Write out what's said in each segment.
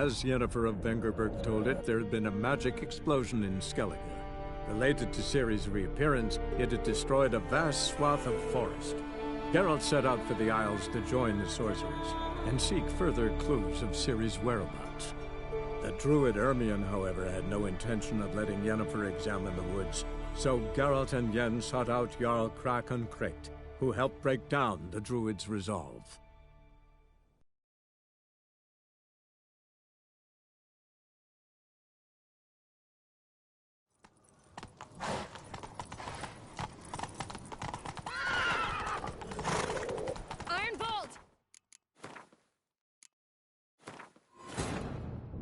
As Yennefer of Vengerberg told it, there had been a magic explosion in Skellige. Related to Ciri's reappearance, it had destroyed a vast swath of forest. Geralt set out for the Isles to join the sorcerers and seek further clues of Ciri's whereabouts. The druid Ermion, however, had no intention of letting Yennefer examine the woods, so Geralt and Yen sought out Jarl Krakon Krayt, who helped break down the druid's resolve.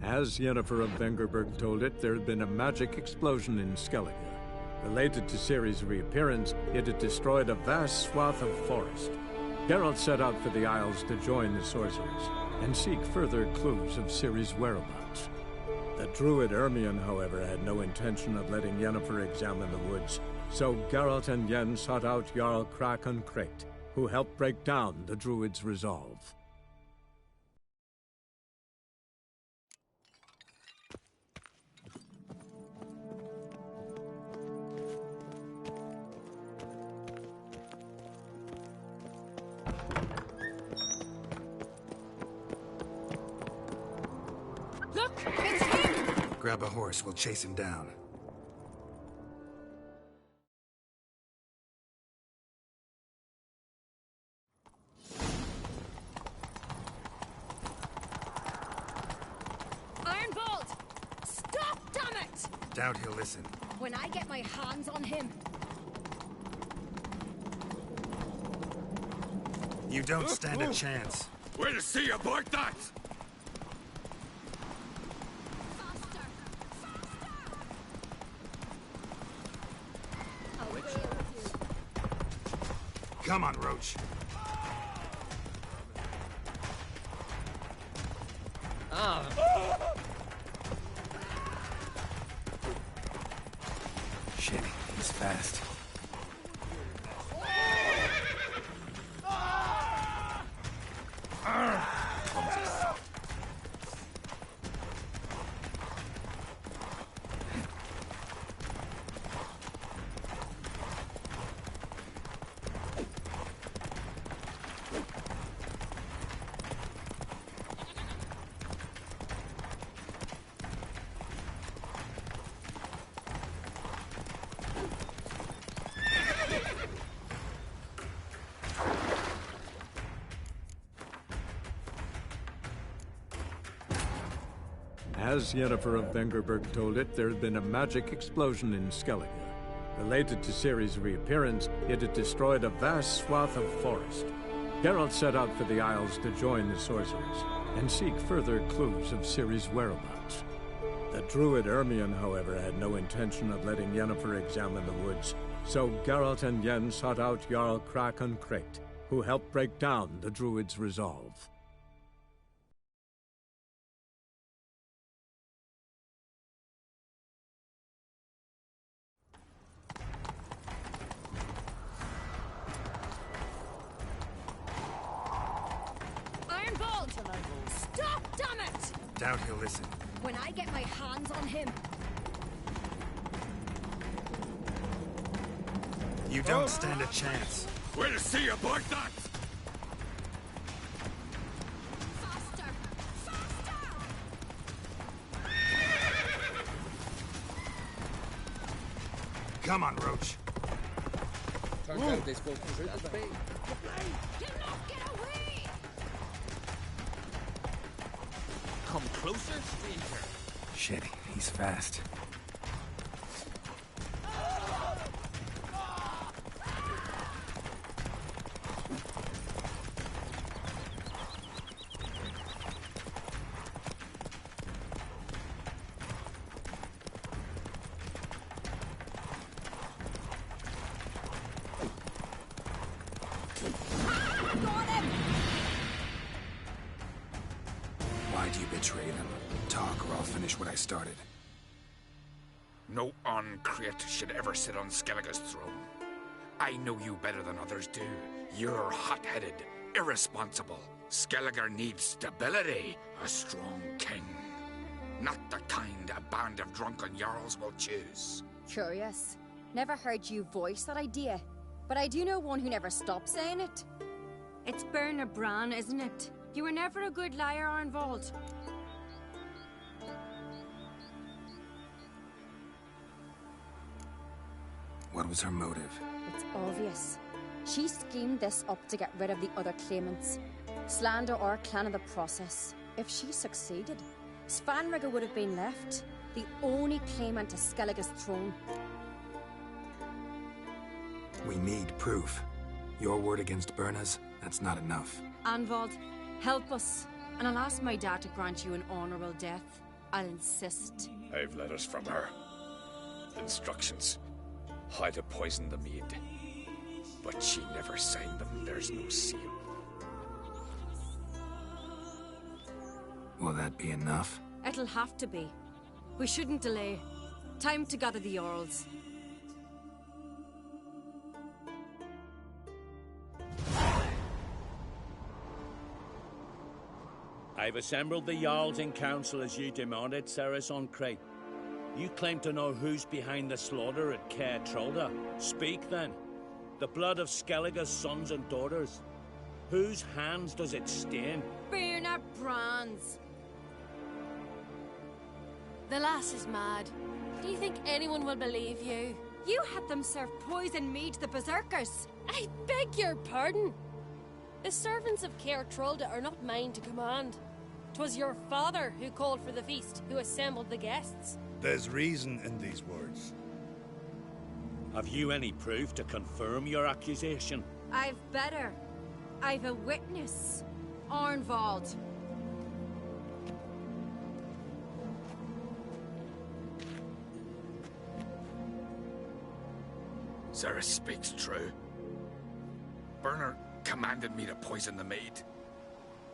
As Yennefer of Vengerberg told it, there had been a magic explosion in Skellige. Related to Ciri's reappearance, it had destroyed a vast swath of forest. Geralt set out for the Isles to join the sorcerers and seek further clues of Ciri's whereabouts. The druid Ermion, however, had no intention of letting Yennefer examine the woods, so Geralt and Yen sought out Jarl Krakon Krayt, who helped break down the druid's resolve. Look! It's him! Grab a horse, we'll chase him down. Iron Bolt! Stop, damn it! Doubt he'll listen. When I get my hands on him... You don't stand a chance. We'll see about that! Faster! Faster! Come on, Roach. Shit, he's fast. As Yennefer of Vengerberg told it, there had been a magic explosion in Skellige. Related to Ciri's reappearance, it had destroyed a vast swath of forest. Geralt set out for the Isles to join the sorcerers and seek further clues of Ciri's whereabouts. The druid Ermion, however, had no intention of letting Yennefer examine the woods, so Geralt and Yen sought out Jarl Krakon Krayt, who helped break down the druid's resolve. Iron Bolt! Stop, damn it! Doubt he'll listen. When I get my hands on him... You don't stand a chance. We'll see about that! Faster! Faster! Come on, Roach. Turns out they spoke the truth about it. Cannot get away! Come closer, stranger. Shit, he's fast. Why do you betray them? Talk or I'll finish what I started. No Krayt should ever sit on Skellige's throne. I know you better than others do. You're hot-headed, irresponsible, Skelliger needs stability, a strong king. Not the kind a band of drunken jarls will choose. Curious. Never heard you voice that idea. But I do know one who never stops saying it. It's Bernard Bran, isn't it? You were never a good liar, Arnvold. What was her motive? It's obvious. She schemed this up to get rid of the other claimants. Slander our clan in the process. If she succeeded, Svanrigger would have been left, the only claimant to Skellige's throne. We need proof. Your word against Berna's, that's not enough. Arnvold, help us, and I'll ask my dad to grant you an honourable death. I'll insist. I've letters from her. Instructions. How to poison the mead. But she never signed them. There's no seal. Will that be enough? It'll have to be. We shouldn't delay. Time to gather the Jarls. I've assembled the Jarls in council as you demanded, Ceres on Crate. You claim to know who's behind the slaughter at Caer Trolda. Speak then. The blood of Skellige's sons and daughters. Whose hands does it stain? Bernard Bran's. The lass is mad. Do you think anyone will believe you? You had them serve poison mead to the berserkers. I beg your pardon. The servants of Caer Trolda are not mine to command. 'Twas your father who called for the feast, who assembled the guests. There's reason in these words. Have you any proof to confirm your accusation? I've better. I've a witness. Arnvold. Ceres speaks true. Bernard commanded me to poison the maid.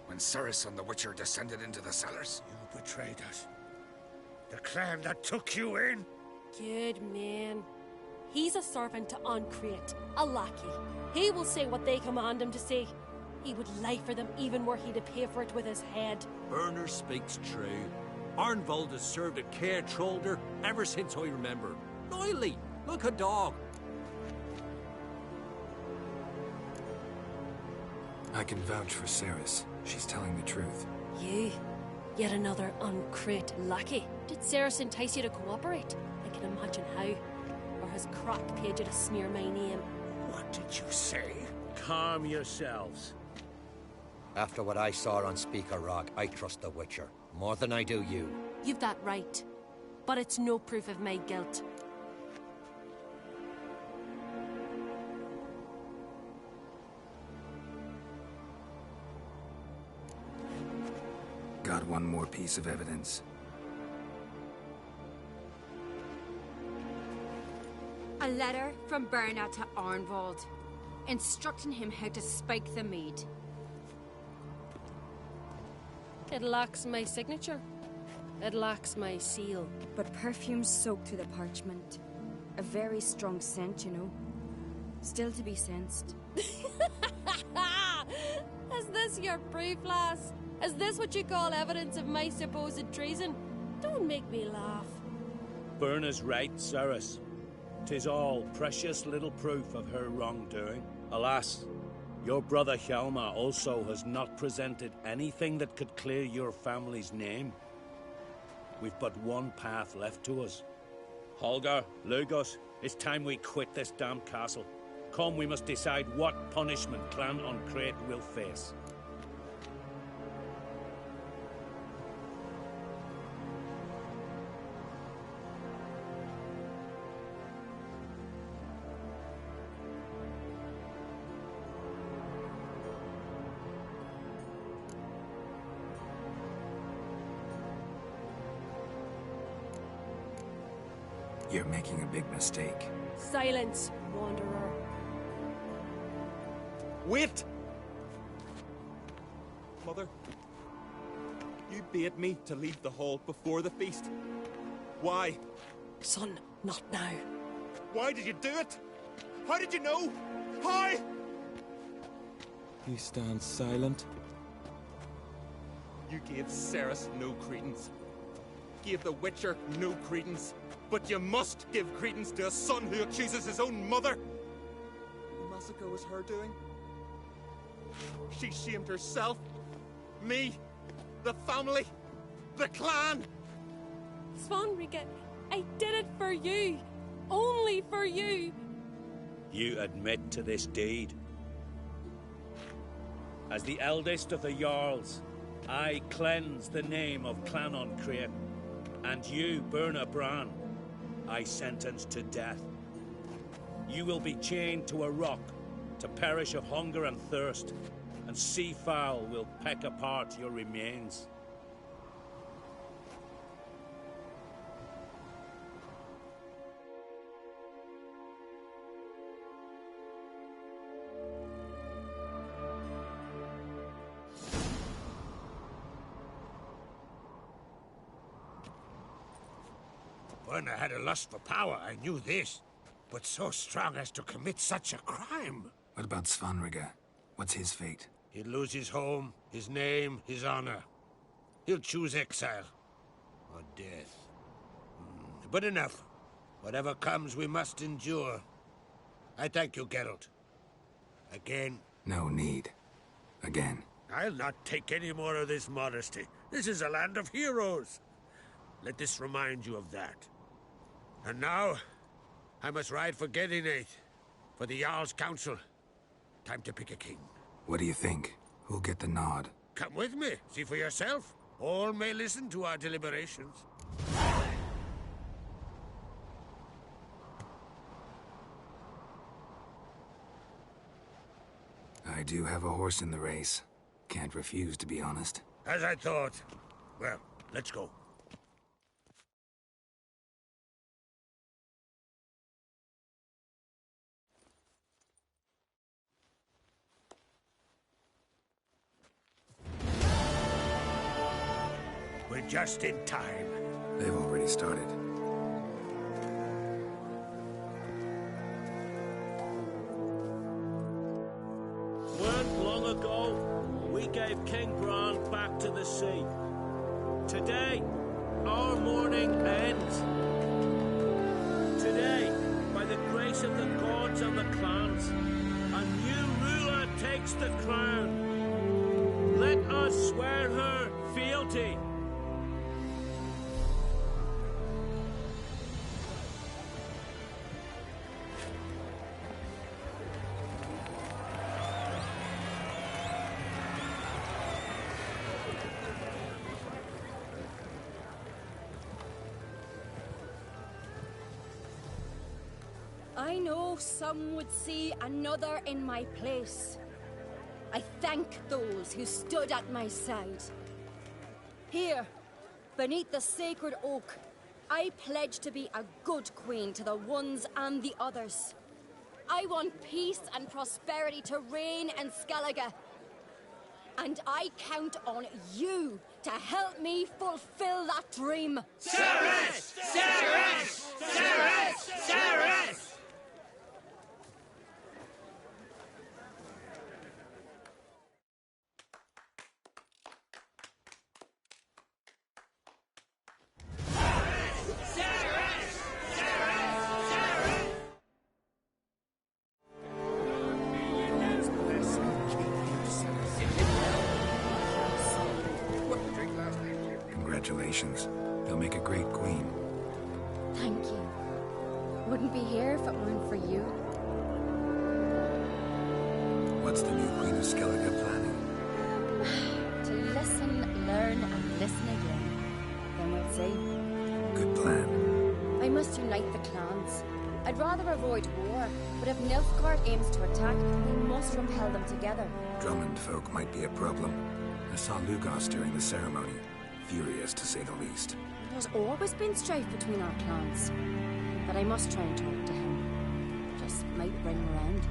When Ceres and the Witcher descended into the cellars. You betrayed us. The clan that took you in. Good man. He's a servant to Ancrete, a lackey. He will say what they command him to say. He would lie for them even were he to pay for it with his head. Bernard speaks true. Arnvold has served at Caer Trolder ever since I remember. Loyally, look a dog. I can vouch for Ceres. She's telling the truth. You? Yet another Ancrete lackey? Did Ceres entice you to cooperate? I can imagine how. Or has Crack paid you to smear my name? What did you say? Calm yourselves. After what I saw on Speaker Rock, I trust the Witcher. More than I do you. You've that right. But it's no proof of my guilt. Got one more piece of evidence. A letter from Bernard to Arnvold, instructing him how to spike the mead. It lacks my signature. It lacks my seal. But perfume soaked through the parchment. A very strong scent, you know. Still to be sensed. Is this your proof, lass? Is this what you call evidence of my supposed treason? Don't make me laugh. Berna's right, Ceres. 'Tis all precious little proof of her wrongdoing. Alas, your brother Hjalmar also has not presented anything that could clear your family's name. We've but one path left to us. Holger, Lugos, it's time we quit this damn castle. Come, we must decide what punishment Clan Ancrete will face. You're making a big mistake. Silence, wanderer. Wait! Mother, you bade me to leave the hall before the feast. Why? Son, not now. Why did you do it? How did you know? How? You stand silent, You gave Cerys no credence. Gave the Witcher no credence. But you must give credence to a son who accuses his own mother. The massacre was her doing. She shamed herself, me, the family, the clan. Svanrige, I did it for you. Only for you. You admit to this deed. As the eldest of the Jarls, I cleanse the name of Clan Create, and you, Berna Bran, I sentence to death. You will be chained to a rock to perish of hunger and thirst, and seafowl will peck apart your remains. Berna had a lust for power, I knew this. But so strong as to commit such a crime. What about Svanrige? What's his fate? He'll lose his home, his name, his honor. He'll choose exile. Or death. But enough. Whatever comes, we must endure. I thank you, Geralt. Again. No need. Again. I'll not take any more of this modesty. This is a land of heroes. Let this remind you of that. And now, I must ride for Gedinate, for the Jarl's Council. Time to pick a king. What do you think? Who'll get the nod? Come with me, see for yourself. All may listen to our deliberations. I do have a horse in the race. Can't refuse, to be honest. As I thought. Well, let's go. We're just in time. They've already started. Weren't long ago, we gave King Bran back to the sea. Today, our mourning ends. Today, by the grace of the gods and the clans, a new ruler takes the crown. Let us swear her fealty. I know some would see another in my place. I thank those who stood at my side. Here, beneath the sacred oak, I pledge to be a good queen to the ones and the others. I want peace and prosperity to reign in Skellige. And I count on you to help me fulfill that dream. Cerys! Cerys! Cerys! Cerys! Congratulations. You'll make a great queen. Thank you. Wouldn't be here if it weren't for you. What's the new Queen of Skellige planning? To listen, learn, and listen again. Then we'll see. Good plan. I must unite the clans. I'd rather avoid war, but if Nilfgaard aims to attack, we must repel them together. Drummond folk might be a problem. I saw Lugos during the ceremony. Furious, to say the least. There's always been strife between our clans. But I must try and talk to him. Just might bring around.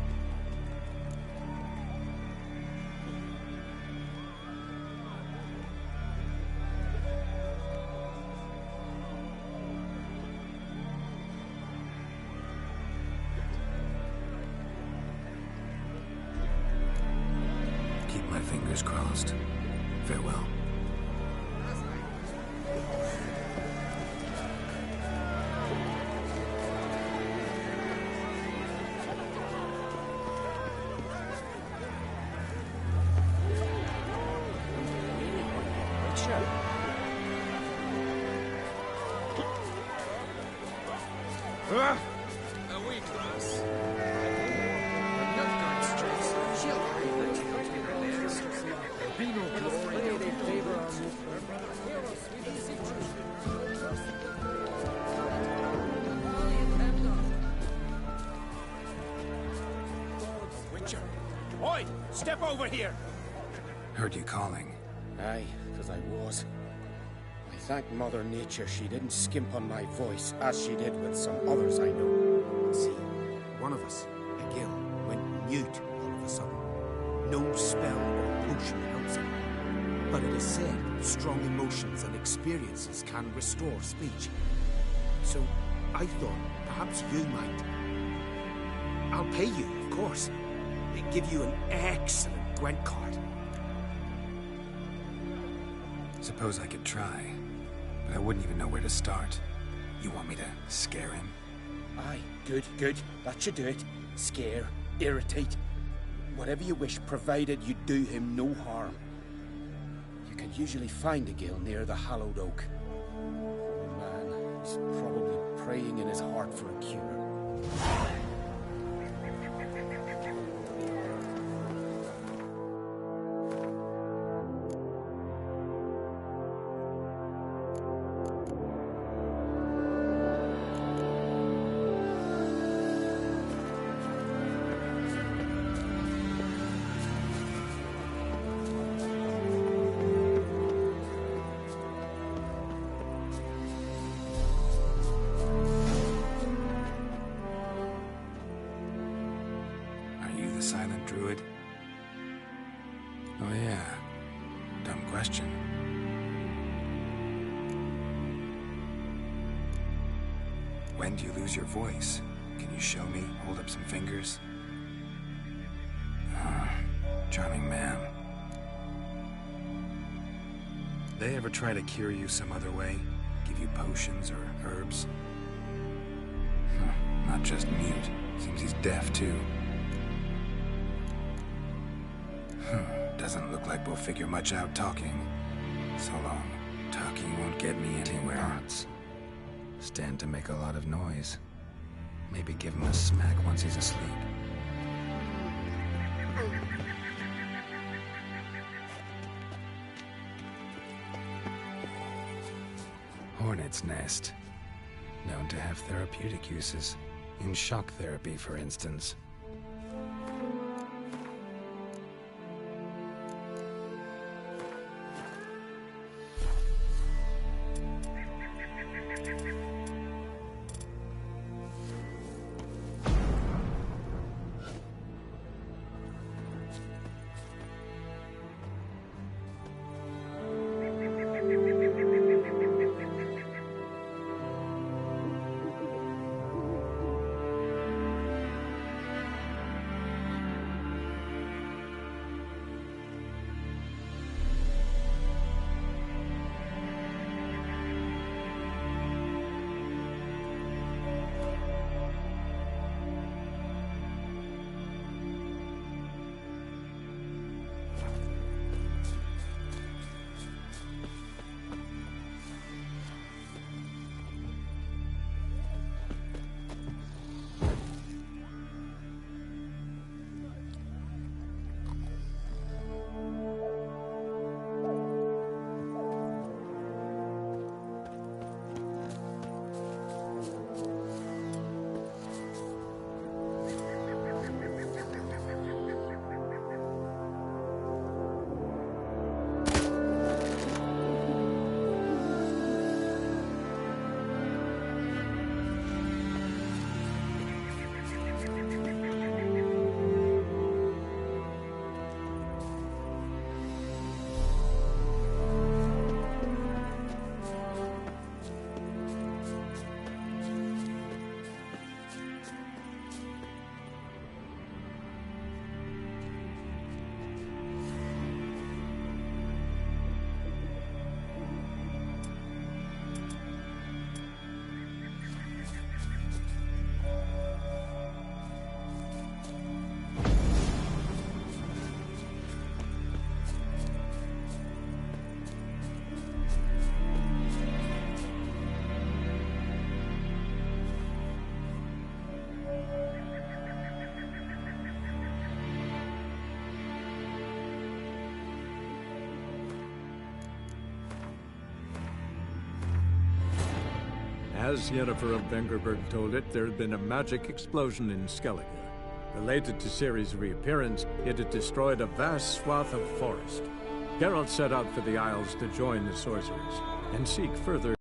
Keep my fingers crossed. Farewell. Witcher? Away, class. Nilfgaard streets. She'll carry her tail between her legs. There'll be no glory. They favor our Witcher! Oi! Step over here! Heard you calling. Aye, because I was. I thank Mother Nature she didn't skimp on my voice, as she did with some others I know. See, one of us, a gill, went mute all of a sudden. No spell or potion helps him. But it is said strong emotions and experiences can restore speech. So, I thought perhaps you might. I'll pay you, of course. Give you an excellent Gwent card. Suppose I could try, but I wouldn't even know where to start. You want me to scare him? Aye, good, good. That should do it. Scare, irritate. Whatever you wish, provided you do him no harm. You can usually find a gill near the hallowed oak. Poor man, he's probably praying in his heart for a cure. Silent druid? Oh yeah. Dumb question. When do you lose your voice? Can you show me? Hold up some fingers? Charming man. They ever try to cure you some other way? Give you potions or herbs? Not just mute. Seems he's deaf too. Doesn't look like we'll figure much out talking. So long. Talking won't get me anywhere. Stand to make a lot of noise. Maybe give him a smack once he's asleep. Hornet's nest. Known to have therapeutic uses. In shock therapy, for instance. As Yennefer of Vengerberg told it, there had been a magic explosion in Skellige. Related to Ciri's reappearance, it had destroyed a vast swath of forest. Geralt set out for the Isles to join the sorcerers and seek further.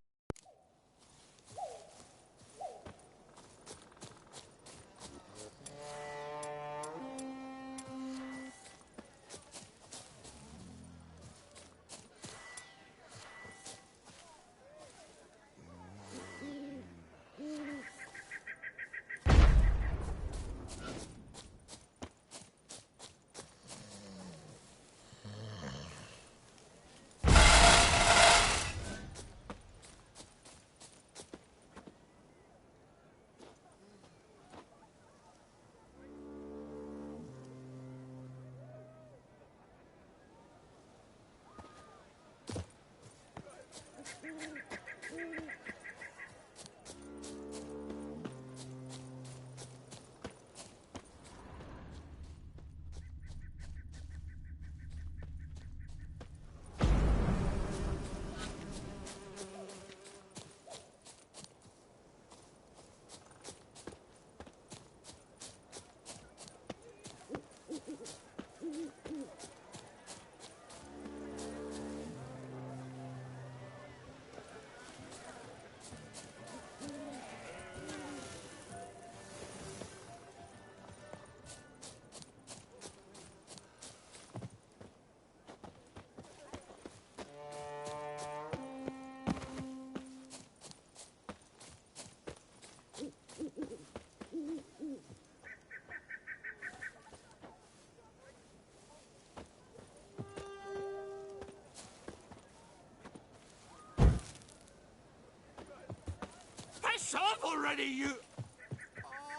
Piss off already, you...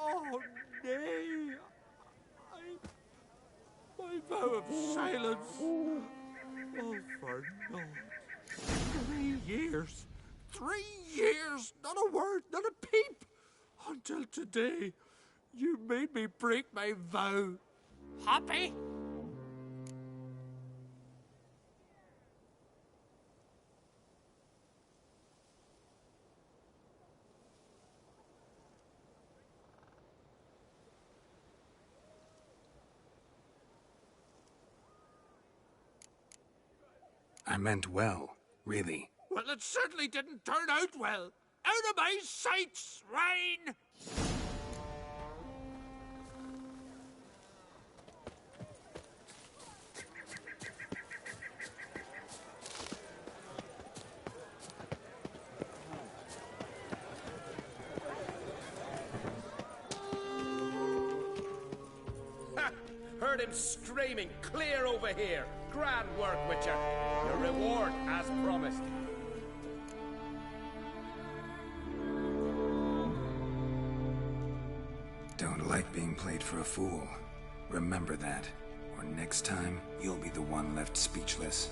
Oh, nay. My vow of silence. Oh, for naught. 3 years. 3 years. Not a word, not a peep. Until today, you made me break my vow. Happy? I meant well, really. Well, it certainly didn't turn out well. Out of my sight, swine! Ha! Heard him screaming, clear over here. Grand work, Witcher. Your reward, as promised. Don't like being played for a fool. Remember that, or next time, you'll be the one left speechless.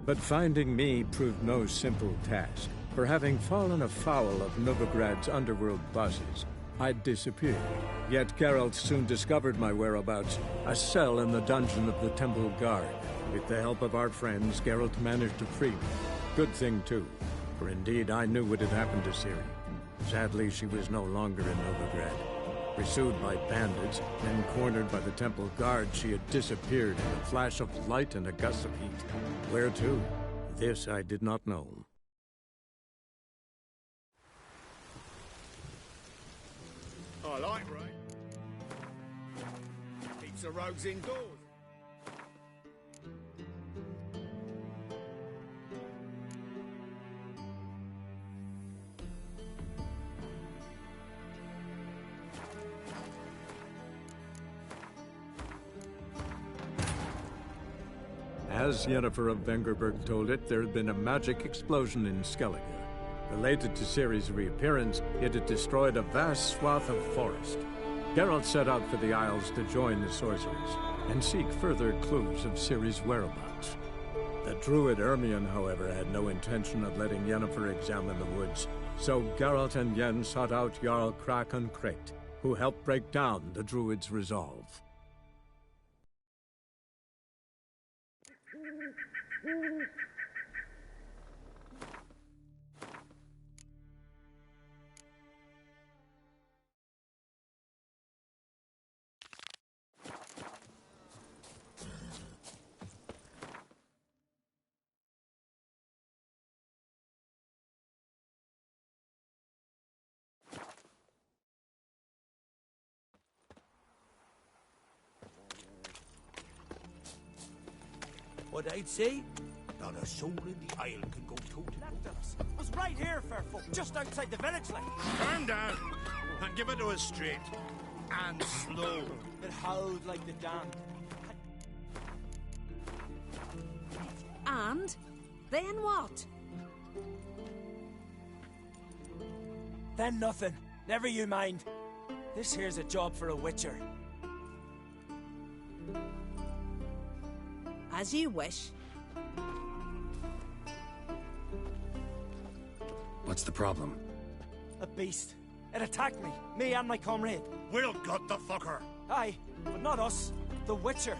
But finding me proved no simple task. For having fallen afoul of Novigrad's underworld bosses, I'd disappeared. Yet Geralt soon discovered my whereabouts, a cell in the dungeon of the Temple Guard. With the help of our friends, Geralt managed to free me. Good thing, too, for indeed I knew what had happened to Ciri. Sadly, she was no longer in Novigrad. Pursued by bandits, then cornered by the Temple Guard, she had disappeared in a flash of light and a gust of heat. Where to? This I did not know. Well, I'm right. Keeps the rogues indoors. As Yennefer of Vengerberg told it, there had been a magic explosion in Skellige. Related to Ciri's reappearance, it had destroyed a vast swath of forest. Geralt set out for the Isles to join the sorcerers and seek further clues of Ciri's whereabouts. The druid Ermion, however, had no intention of letting Yennefer examine the woods, so Geralt and Yen sought out Jarl Krakon Krayt, who helped break down the druid's resolve. What I'd say, not a soul in the isle can go toe-to-toe. Left of us was right here, fair folk, just outside the village, like. Turn down and give it to us straight. And slow. It howled like the damned. And? Then what? Then nothing. Never you mind. This here's a job for a witcher. As you wish. What's the problem? A beast. It attacked me and my comrade. We'll gut the fucker. Aye, but not us. The witcher.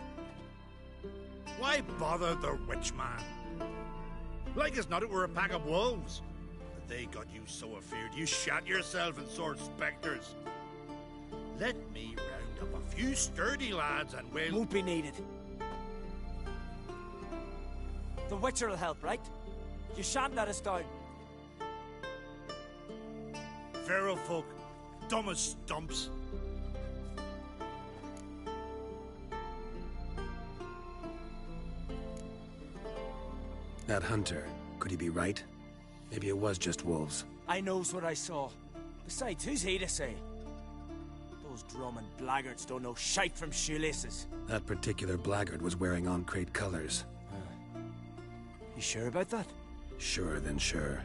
Why bother the witch man? Like as not it were a pack of wolves. But they got you so afeard you shat yourself and sword spectres. Let me round up a few sturdy lads and we'll... Won't be needed. The witcher will help, right? You shan't let us down. Feral folk, dumb as stumps. That hunter, could he be right? Maybe it was just wolves. I knows what I saw. Besides, who's he to say? Those drumming blaggards don't know shite from shoelaces. That particular blackguard was wearing on-crate colors. You sure about that? Sure than sure.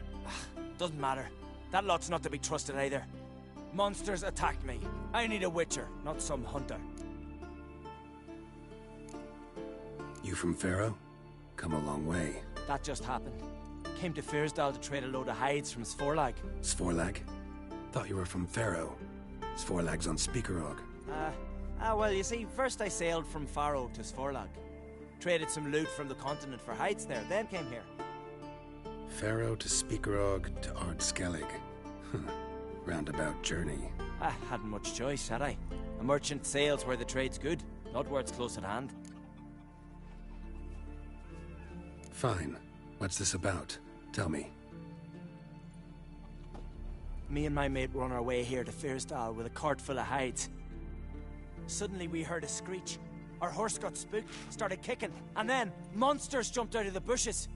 Doesn't matter. That lot's not to be trusted either. Monsters attacked me. I need a witcher, not some hunter. You from Pharaoh? Come a long way. That just happened. Came to Fyrsdal to trade a load of hides from Svorlag. Svorlag? Thought you were from Pharaoh. Svorlag's on Speakerog. Well, you see, first I sailed from Faro to Svorlag. Traded some loot from the continent for hides there, then came here. Pharaoh to Speakerog to Ard Skellig. Roundabout journey. I hadn't much choice, had I? A merchant sails where the trade's good, not where it's close at hand. Fine. What's this about? Tell me. Me and my mate were on our way here to Fyrsdal with a cart full of hides. Suddenly we heard a screech. Our horse got spooked, started kicking, and then monsters jumped out of the bushes.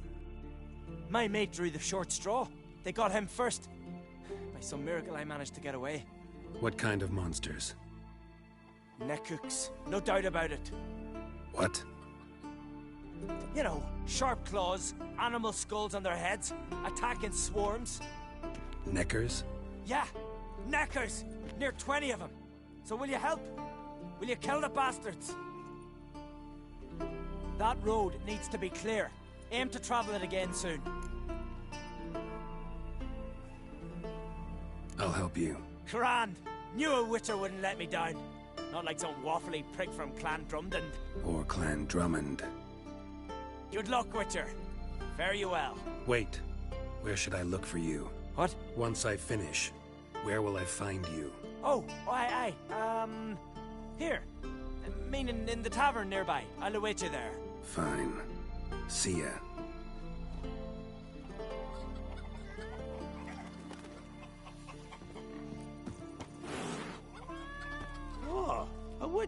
My mate drew the short straw. They got him first. By some miracle I managed to get away. What kind of monsters? Neckhooks, no doubt about it. What? You know, sharp claws, animal skulls on their heads, attack in swarms. Neckers? Yeah, neckers! Near 20 of them. So will you help? Will you kill the bastards? That road needs to be clear. Aim to travel it again soon. I'll help you. Grand! Knew a witcher wouldn't let me down. Not like some waffly prick from Clan Drumden. Or Clan Drummond. Good luck, witcher. Fare you well. Wait. Where should I look for you? What? Once I finish, where will I find you? Oh, aye. Here. Meaning in the tavern nearby. I'll await you there. Fine. See ya.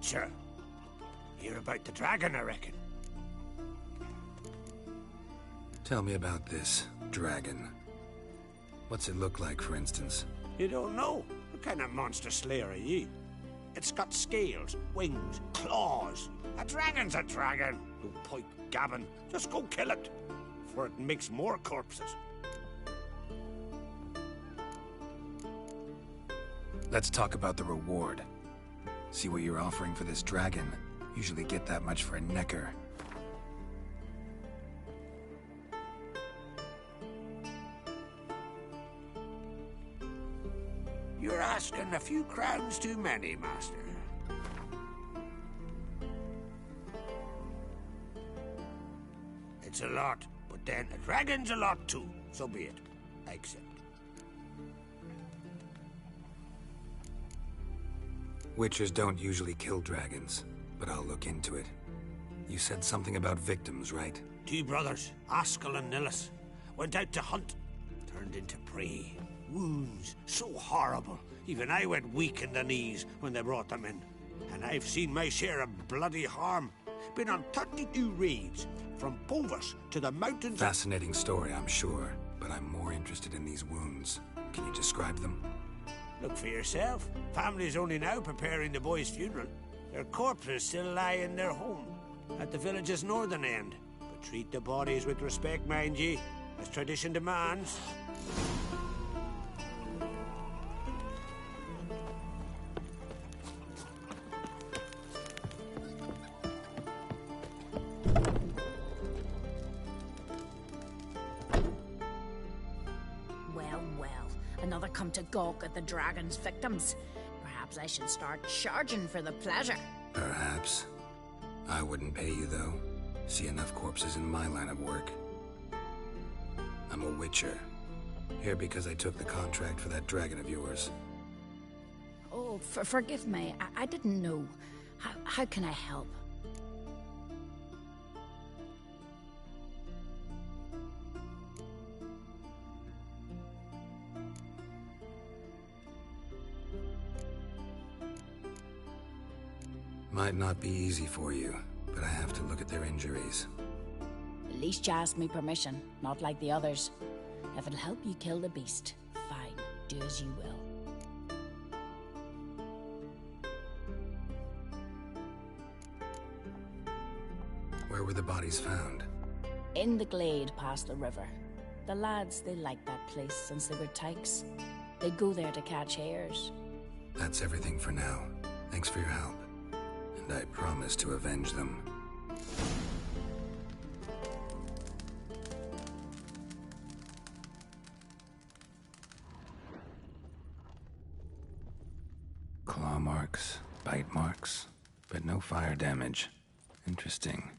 Witcher. Hear about the dragon, I reckon. Tell me about this dragon. What's it look like, for instance? You don't know? What kind of monster slayer are ye? It's got scales, wings, claws. A dragon's a dragon. No point gabbing. Just go kill it, for it makes more corpses. Let's talk about the reward. See what you're offering for this dragon. Usually get that much for a necker. You're asking a few crowns too many, master. It's a lot, but then a dragon's a lot too. So be it. I accept. Witchers don't usually kill dragons, but I'll look into it. You said something about victims, right? 2 brothers, Askell and Nillis, went out to hunt, turned into prey. Wounds so horrible, even I went weak in the knees when they brought them in. And I've seen my share of bloody harm. Been on 32 raids, from Povus to the mountains. Fascinating story, I'm sure, but I'm more interested in these wounds. Can you describe them? Look for yourself. Family's only now preparing the boy's funeral. Their corpses still lie in their home, at the village's northern end. But treat the bodies with respect, mind ye, as tradition demands. Another come to gawk at the dragon's victims. Perhaps I should start charging for the pleasure. Perhaps. I wouldn't pay you, though. See enough corpses in my line of work. I'm a witcher. Here because I took the contract for that dragon of yours. Oh, forgive me. I didn't know. How can I help? Might not be easy for you, but I have to look at their injuries. At least you asked me permission, not like the others. If it'll help you kill the beast, fine, do as you will. Where were the bodies found? In the glade past the river. The lads, they like that place since they were tykes. They go there to catch hares. That's everything for now. Thanks for your help. And I promise to avenge them. Claw marks, bite marks, but no fire damage. Interesting.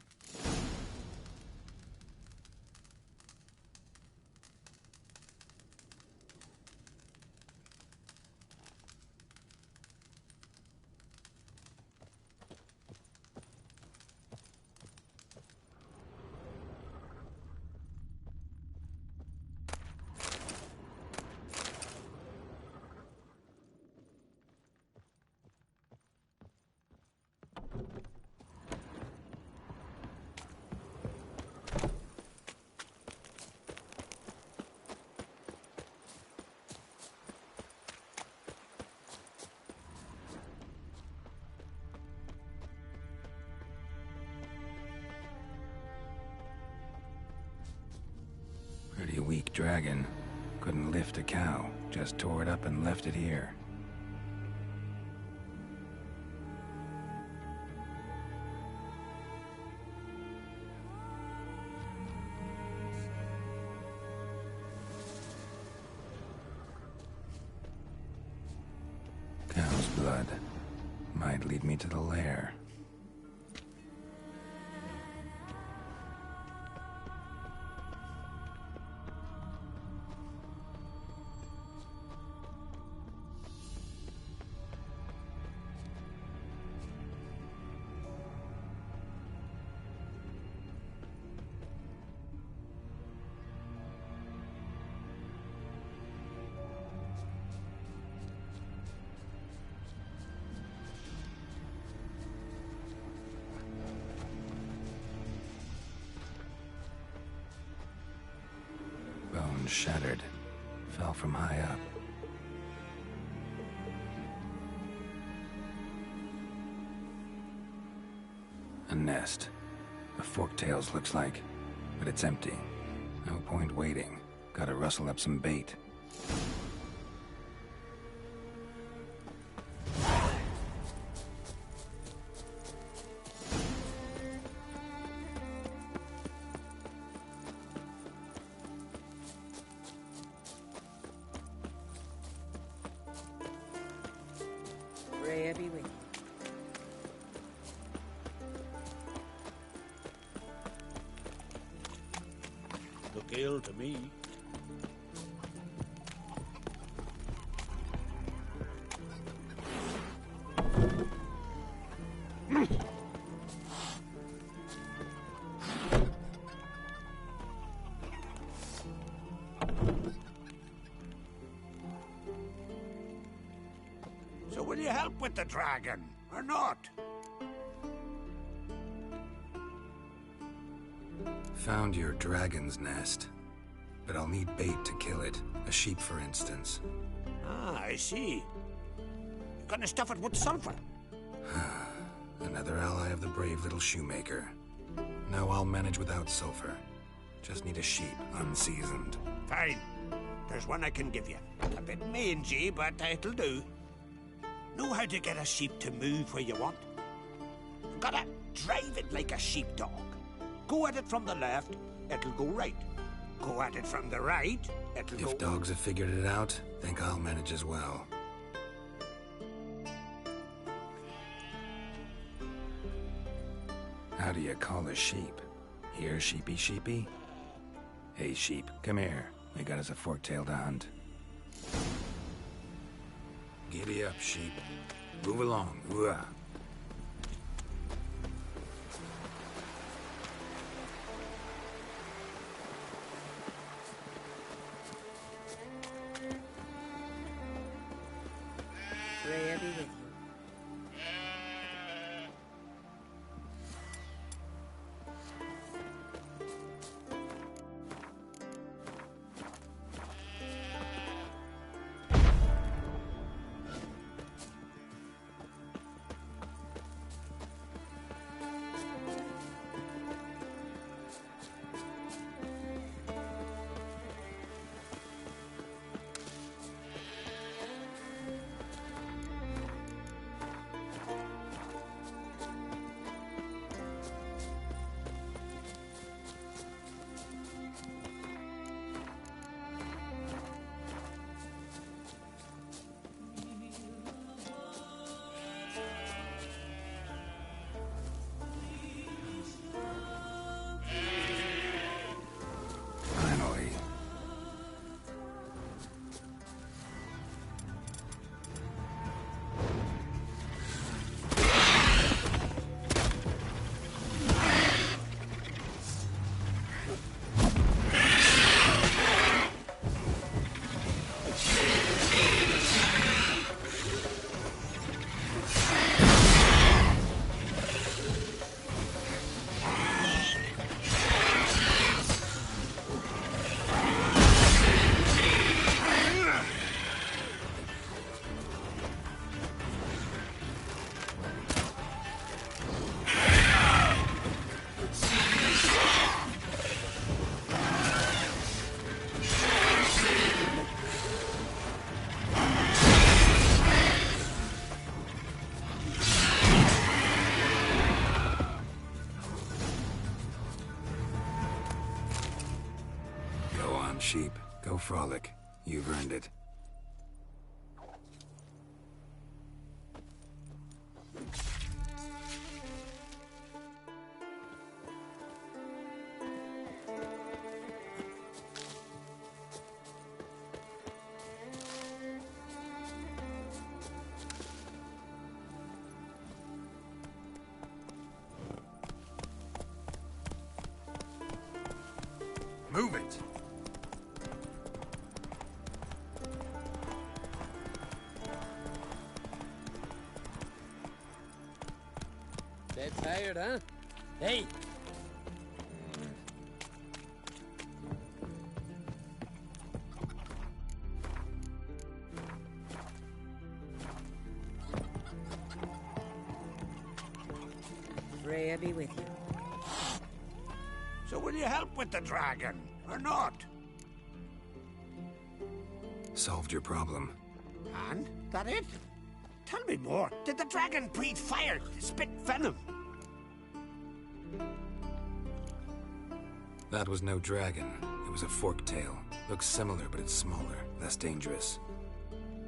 Pretty weak dragon. Couldn't lift a cow. Just tore it up and left it here. Cow's blood. Might lead me to the lair. Stone shattered. Fell from high up. A nest. A forktails looks like, but it's empty. No point waiting. Gotta rustle up some bait. Freya be with you. Look ill to me. So will you help with the dragon, or not? Found your dragon's nest. But I'll need bait to kill it. A sheep, for instance. Ah, I see. You're gonna stuff it with sulfur. Another ally of the brave little shoemaker. No, I'll manage without sulfur. Just need a sheep, unseasoned. Fine. There's one I can give you. A bit mangy, but it'll do. Know how to get a sheep to move where you want? Gotta drive it like a sheepdog. Go at it from the left, it'll go right. Go at it from the right, it'll go... If dogs have figured it out, think I'll manage as well. How do you call a sheep? Here, sheepy sheepy? Hey, sheep, come here. We got us a fork-tailed hound. Giddy up, sheep. Move along. Ooh-ah. Freya be with you. Finally. Go on, sheep. Go frolic. You've earned it. Move it! Dead tired, huh? Hey! Freya be with you. So will you help with the dragon, or not? Solved your problem. And? That it? Tell me more. Did the dragon breathe fire, spit venom? That was no dragon. It was a forked tail. Looks similar, but it's smaller, less dangerous.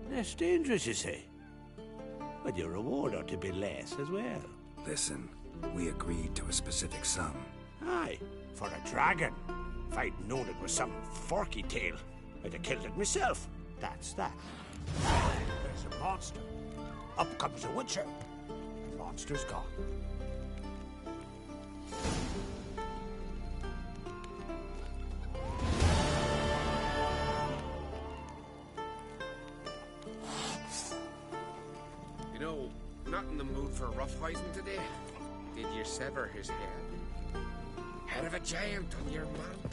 Less dangerous, you say? But your reward ought to be less as well. Listen, we agreed to a specific sum. Aye, for a dragon. If I'd known it was some forky tail, I'd have killed it myself. That's that. There's a monster. Up comes a witcher. The monster's gone. You know, not in the mood for roughhousing today. Did you sever his head? Head of a giant on your mantle.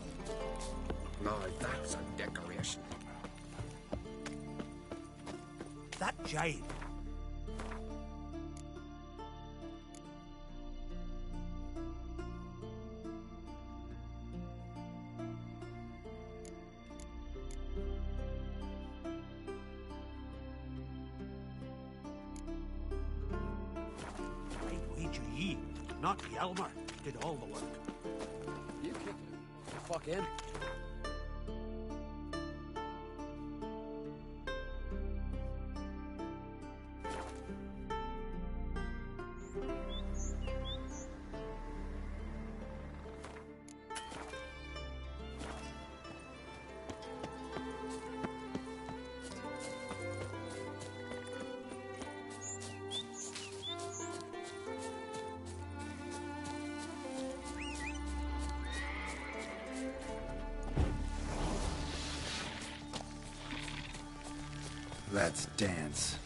Now that's a decoration. That giant. I'd wager ye, not Hjalmar, did all the work. You kicking him? Fuck him. Let's dance.